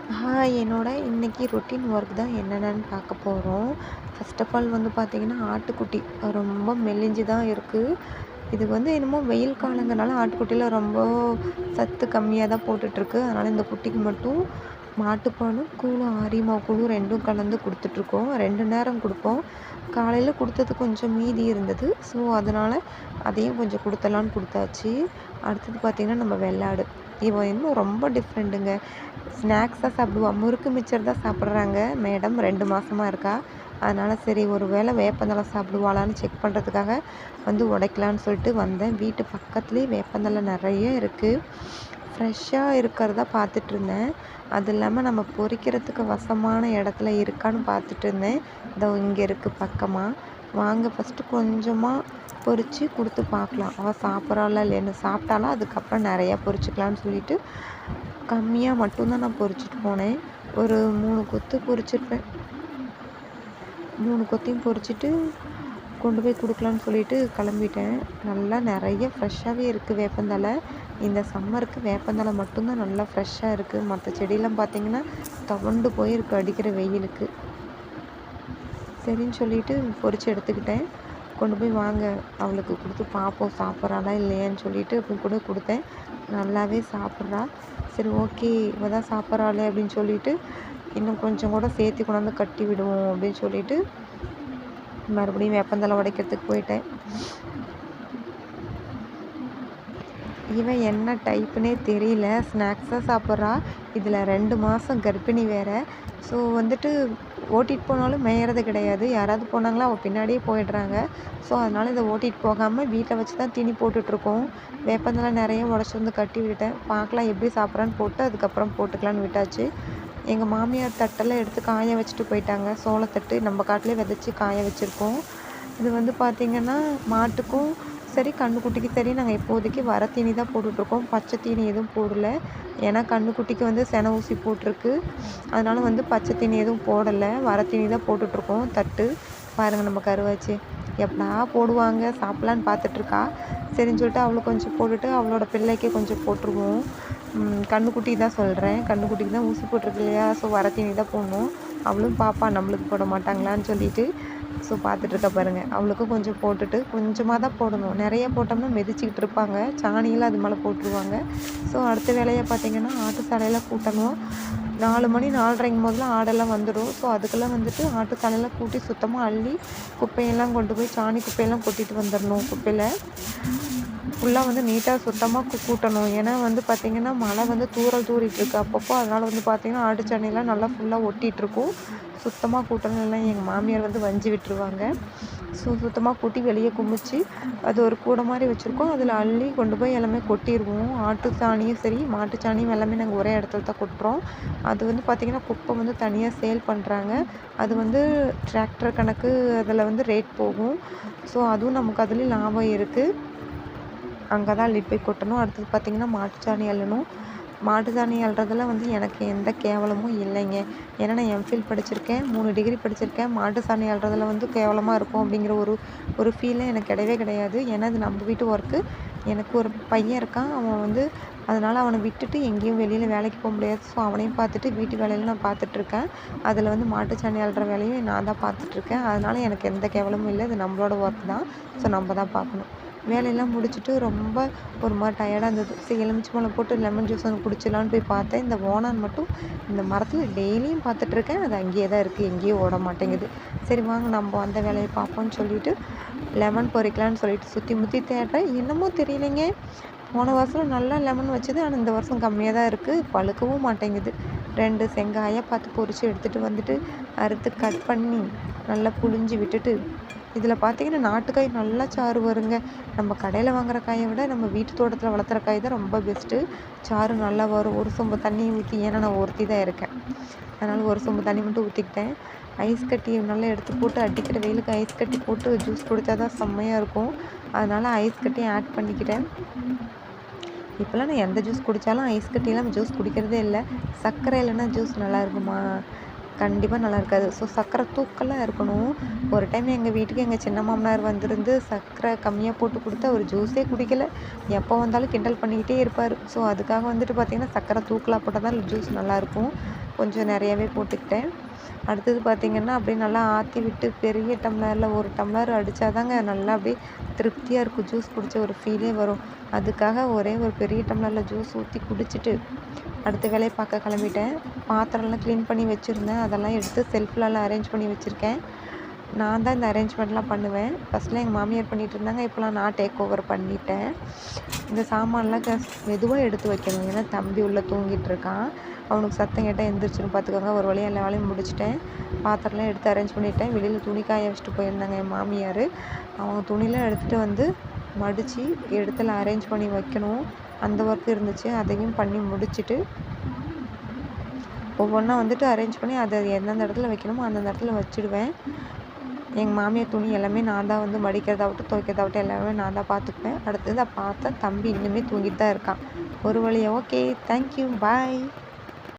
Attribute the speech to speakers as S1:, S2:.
S1: என்னோட இன்னைக்கு routine work தான் என்னென்னு பார்க்க போகிறோம். ஃபர்ஸ்ட் ஆஃப் ஆல் வந்து பார்த்திங்கன்னா, ஆட்டுக்குட்டி ரொம்ப மெலிஞ்சு தான் இருக்குது. இது வந்து என்னமோ வெயில் காலங்கிறனால ஆட்டுக்குட்டியில் ரொம்ப சத்து கம்மியாக தான் போட்டுட்ருக்கு. அதனால் இந்த குட்டிக்கு மட்டும் மாட்டுப்பாலும் கூழும் ஆரியமாவு கூழும் 2ம் கலந்து கொடுத்துட்ருக்கோம். 2 நேரம் கொடுப்போம். காலையில் கொடுத்தது கொஞ்சம் மீதி இருந்தது. ஸோ அதனால் அதையும் கொஞ்சம் கொடுத்தலான்னு கொடுத்தாச்சு. அடுத்தது பார்த்திங்கன்னா, நம்ம வெள்ளாடு. இவன் இன்னும் ரொம்ப டிஃப்ரெண்ட்டுங்க. ஸ்நாக்ஸாக சாப்பிடுவா. முறுக்கு மிச்சர் தான் சாப்பிட்றாங்க மேடம். 2 மாதமா இருக்கா. அதனால் சரி ஒரு வேளை வேப்பந்தழை சாப்பிடுவாளான்னு செக் பண்ணுறதுக்காக வந்து உடைக்கலான்னு சொல்லிட்டு வந்தேன். வீட்டு பக்கத்துலேயே வேப்பந்தழை நிறைய இருக்குது. ஃப்ரெஷ்ஷாக இருக்கிறதா பார்த்துட்ருந்தேன். அது இல்லாமல் நம்ம பொரிக்கிறதுக்கு வசமான இடத்துல இருக்கான்னு பார்த்துட்டு இருந்தேன். இதோ இங்கே இருக்குது பக்கமாக. வாங்க ஃபஸ்ட்டு கொஞ்சமாக பொரித்து கொடுத்து பார்க்கலாம். அவள் சாப்பிட்றாளா இல்லைன்னு. சாப்பிட்டாலும் அதுக்கப்புறம் நிறையா பொரிச்சிக்கலான்னு சொல்லிட்டு கம்மியாக மட்டும்தான் நான் பொரிச்சிட்டு போனேன். ஒரு 3 கொத்து பொரிச்சிருப்பேன். 3 கொத்தையும் பொரிச்சிட்டு கொண்டு போய் கொடுக்கலான்னு சொல்லிட்டு கிளம்பிட்டேன். நல்லா நிறைய ஃப்ரெஷ்ஷாகவே இருக்குது வேப்பந்தழை. இந்த சம்மருக்கு வேப்பந்தழை மட்டும்தான் நல்லா ஃப்ரெஷ்ஷாக இருக்குது. மற்ற செடியெலாம் பார்த்திங்கன்னா துவண்டு போயிருக்கு அடிக்கிற வெயிலுக்கு. சரின்னு சொல்லிட்டு பொரித்து எடுத்துக்கிட்டேன். கொண்டு போய் வாங்க அவளுக்கு கொடுத்து பார்ப்போம் சாப்பிட்றாளா இல்லையான்னு சொல்லிட்டு கூட கொடுத்தேன். நல்லாவே சாப்பிட்றா. சரி ஓகே இவ தான் சாப்பிட்றாளே அப்படின்னு சொல்லிட்டு இன்னும் கொஞ்சம் கூட சேர்த்து கொண்டாந்து கட்டி விடுவோம் அப்படின்னு சொல்லிட்டு மறுபடியும் வேப்பந்தழை உடைக்கிறதுக்கு போயிட்டேன். இவன் என்ன டைப்புனே தெரியல. ஸ்நாக்ஸாக சாப்பிட்றா. இதில் 2 மாதம் கர்ப்பிணி வேறு. ஸோ வந்துட்டு ஓட்டிகிட்டு போனாலும் மேயறது கிடையாது. யாராவது போனாங்களா அவள் பின்னாடியே போயிடுறாங்க. ஸோ அதனால் இதை ஓட்டிகிட்டு போகாமல் வீட்டில் வச்சு தான் தீனி போட்டுட்ருக்கோம். வேப்பந்தழை நிறைய உடச்சி வந்து கட்டி விட்டுட்டேன். பார்க்கலாம் எப்படி சாப்பிட்றான்னு போட்டு அதுக்கப்புறம் போட்டுக்கலான்னு விட்டாச்சு. எங்கள் மாமியார் தட்டெல்லாம் எடுத்து காய வச்சுட்டு போயிட்டாங்க. சோளத்தட்டு நம்ம காட்டிலே விதைச்சி காய வச்சுருக்கோம். இது வந்து பார்த்திங்கன்னா மாட்டுக்கும் சரி கன்றுக்குட்டிக்கு சரி நாங்கள் இப்போதைக்கு வர தீனி தான் போட்டுட்ருக்கோம். பச்சை தீனி எதுவும் போடலை. ஏன்னா கன்றுக்குட்டிக்கு வந்து செனை ஊசி போட்டிருக்கு. அதனால் வந்து பச்சை தீனி எதுவும் போடலை. வர தீனி தான் போட்டுட்ருக்கோம். தட்டு பாருங்கள் நம்ம கருவாச்சு எப்படா போடுவாங்க சாப்பிட்லான்னு பார்த்துட்ருக்கா. சரின்னு சொல்லிட்டு அவளுக்கு கொஞ்சம் போட்டுட்டு அவளோட பிள்ளைக்கே கொஞ்சம் போட்டுருவோம். கன்றுக்குட்டி தான் சொல்கிறேன். கன்றுக்குட்டிக்கு தான் ஊசி போட்டிருக்கு இல்லையா. ஸோ வர தீனி தான் போடணும். அவளும் பாப்பா நம்மளுக்கு போட மாட்டாங்களான்னு சொல்லிட்டு ஸோ பார்த்துட்ருக்க பாருங்கள். அவளுக்கும் கொஞ்சம் போட்டுட்டு கொஞ்சமாக தான் போடணும். நிறைய போட்டோம்னா மிதிச்சிக்கிட்டு இருப்பாங்க. சாணியெல்லாம் அது மேலே போட்டுருவாங்க. ஸோ அடுத்த வேலையை பார்த்திங்கன்னா ஆட்டு சாலையில் கூட்டணும். 4 மணி 4:30 போதெல்லாம் ஆடெல்லாம் வந்துடும். ஸோ அதுக்கெல்லாம் வந்துட்டு ஆட்டு சாலையில் கூட்டி சுத்தமாக அள்ளி குப்பையெல்லாம் கொண்டு போய் சாணி குப்பையெல்லாம் கொட்டிட்டு வந்துடணும். குப்பையில் ஃபுல்லாக வந்து நீட்டாக சுத்தமாக கூட்டணும். ஏன்னா வந்து பார்த்திங்கன்னா மழை வந்து தூறல் தூறிட்டுருக்கு அப்பப்போ. அதனால் வந்து பார்த்திங்கன்னா ஆட்டு சாணியெல்லாம் நல்லா ஃபுல்லாக ஒட்டிகிட்ருக்கும். சுத்தமாக கூட்டணும். இல்லை எங்கள் மாமியார் வந்து வஞ்சி விட்டுருவாங்க. ஸோ சுத்தமாக கூட்டி வெளியே குமிச்சு அது ஒரு கூடை மாதிரி வச்சுருக்கோம். அதில் அள்ளி கொண்டு போய் எல்லாமே கொட்டிடுவோம். ஆட்டு சாணியும் சரி மாட்டு சாணியும் எல்லாமே நாங்கள் ஒரே இடத்துல தான் கொட்டுறோம். அது வந்து பார்த்திங்கன்னா குப்பை வந்து தனியாக சேல் பண்ணுறாங்க. அது வந்து டிராக்டர் கணக்கு அதில் வந்து ரேட் போகும். ஸோ அதுவும் நமக்கு அதுலேயும் லாபம் இருக்குது. அங்கே தான் அள்ளிட்டு போய் கொட்டணும். அடுத்தது பார்த்திங்கன்னா மாட்டுச்சாணி அள்ளணும். மாட்டு சாணி அள்ளுறதுல வந்து எனக்கு எந்த கேவலமும் இல்லைங்க. ஏன்னா நான் எம்ஃபில் படிச்சிருக்கேன், 3 டிகிரி படிச்சிருக்கேன். மாட்டு சாணி அள்ளுறதுல வந்து கேவலமாக இருக்கும் அப்படிங்கிற ஒரு ஃபீலே எனக்கு கிடையவே கிடையாது. ஏன்னா அது நம்ம வீட்டு ஒர்க்கு. எனக்கு ஒரு பையன் இருக்கான். அவன் வந்து அதனால் அவனை விட்டுட்டு எங்கேயும் வெளியில் வேலைக்கு போக முடியாது. ஸோ அவனையும் பார்த்துட்டு வீட்டு வேலையில் நான் பார்த்துட்ருக்கேன். அதில் வந்து மாட்டு சாணி அள்ளுற வேலையும் நான் தான் பார்த்துட்ருக்கேன். அதனால் எனக்கு எந்த கேவலமும் இல்லை. இது நம்மளோட ஒர்க் தான். ஸோ நம்ம தான் பார்க்கணும். வேலையெல்லாம் முடிச்சுட்டு ரொம்ப ஒரு மாதிரி டயர்டாக இருந்தது. சரி எலுமிச்சம்பழம் போட்டு லெமன் ஜூஸ் ஒன்று குடிச்சிடலான்னு போய் பார்த்தேன். இந்த ஓணான் மட்டும் இந்த மரத்தில் டெய்லியும் பார்த்துட்ருக்கேன். அது அங்கேயே தான் இருக்குது. எங்கேயும் ஓட மாட்டேங்குது. சரி வாங்க நம்ம அந்த வேலையை பார்ப்போம்னு சொல்லிட்டு லெமன் பொறிக்கலான்னு சொல்லிட்டு சுற்றி முற்றி தேடுறேன். என்னமோ தெரியலைங்க. போன வருஷம் நல்லா லெமன் வச்சுது. ஆனால் இந்த வருஷம் கம்மியாக தான் இருக்குது. பழுக்கவும் மாட்டேங்குது. 2 செங்காயை பார்த்து பொரித்து எடுத்துகிட்டு வந்துட்டு அறுத்து கட் பண்ணி நல்லா புழிஞ்சு விட்டுட்டு இதில் பார்த்திங்கன்னா நாட்டுக்காய் நல்லா சாறு வருங்க. நம்ம கடையில் வாங்குகிற காயை விட நம்ம வீட்டு தோட்டத்தில் வளர்த்துற காய் தான் ரொம்ப பெஸ்ட்டு. சாறு நல்லா வரும். ஒரு சொம்பு தண்ணி ஊற்றி, ஏன்னா நான் ஒருத்தி தான் இருக்கேன். அதனால் ஒரு சொம்பு தண்ணி மட்டும் ஊற்றிக்கிட்டேன். ஐஸ் கட்டி நல்லா எடுத்து போட்டு அடிக்கிற வெயிலுக்கு ஐஸ் கட்டி போட்டு ஜூஸ் குடித்தா தான் செம்மையாக இருக்கும். அதனால் ஐஸ் கட்டி ஆட் பண்ணிக்கிட்டேன். இப்போல்லாம் நான் எந்த ஜூஸ் குடித்தாலும் ஐஸ் கட்டியெல்லாம் ஜூஸ் குடிக்கிறதே இல்லை. சர்க்கரை இல்லைன்னா ஜூஸ் நல்லா இருக்குமா? கண்டிப்பாக நல்லா இருக்காது. ஸோ சர்க்கரை தூக்கலாக இருக்கணும். ஒரு டைம் எங்கள் வீட்டுக்கு எங்கள் சின்ன மாமனார் வந்திருந்து சர்க்கரை கம்மியாக போட்டு கொடுத்தா ஒரு ஜூஸே குடிக்கலை. எப்போ வந்தாலும் கிண்டல் பண்ணிக்கிட்டே இருப்பார். ஸோ அதுக்காக வந்துட்டு பார்த்திங்கன்னா சர்க்கரை தூக்கலாக போட்டால் தான் ஜூஸ் நல்லாயிருக்கும். கொஞ்சம் நிறையாவே போட்டுக்கிட்டேன். அடுத்தது பார்த்திங்கன்னா அப்படியே நல்லா ஆற்றி விட்டு பெரிய டம்ளரில் 1 டம்ளர் அடித்தா தாங்க நல்லா அப்படியே திருப்தியாக இருக்கும். ஜூஸ் குடித்த ஒரு ஃபீலே வரும். அதுக்காக ஒரே ஒரு பெரிய டம்ளரில் ஜூஸ் ஊற்றி குடிச்சிட்டு அடுத்த வேலையை பார்க்க கிளம்பிட்டேன். பாத்திரம்லாம் க்ளீன் பண்ணி வச்சுருந்தேன். அதெல்லாம் எடுத்து செல்ஃப்லலாம் அரேஞ்ச் பண்ணி வச்சுருக்கேன். நான் தான் இந்த அரேஞ்ச்மெண்ட்லாம் பண்ணுவேன். ஃபஸ்ட்லாம் எங்கள் மாமியார் பண்ணிகிட்டு இருந்தாங்க. இப்போலாம் நான் டேக் ஓவர் பண்ணிட்டேன். இந்த சாமான்லாம் மெதுவாக எடுத்து வைக்கணும். ஏன்னா தம்பி உள்ளே தூங்கிட்டு இருக்கான். அவனுக்கு சத்தம் கேட்டால் எந்திரிச்சிடும் பார்த்துக்கோங்க. ஒரு வழியாக எல்லா வேலையும் முடிச்சிட்டேன். பாத்திரம்லாம் எடுத்து அரேஞ்ச் பண்ணிட்டேன். வெளியில் துணி காய வச்சுட்டு போயிருந்தாங்க என் மாமியார். அவங்க துணிலாம் எடுத்துகிட்டு வந்து மடித்து இடத்துல அரேஞ்ச் பண்ணி வைக்கணும். அந்த ஒர்க் இருந்துச்சு. அதையும் பண்ணி முடிச்சுட்டு ஒவ்வொன்றா வந்துட்டு அரேஞ்ச் பண்ணி அதை எந்தெந்த இடத்துல வைக்கணுமோ அந்தந்த இடத்துல வச்சுடுவேன். எங்கள் மாமியார் துணி எல்லாமே நான் தான் வந்து மடிக்கிறதாகட்டும் துவைக்கிறதாகட்டும் எல்லாமே நான் தான் பார்த்துக்குவேன். அடுத்தது பார்த்தா தம்பி இன்னுமே தூங்கிட்டு தான் இருக்கான். ஒரு வழியாக ஓகே தேங்க்யூ பாய்.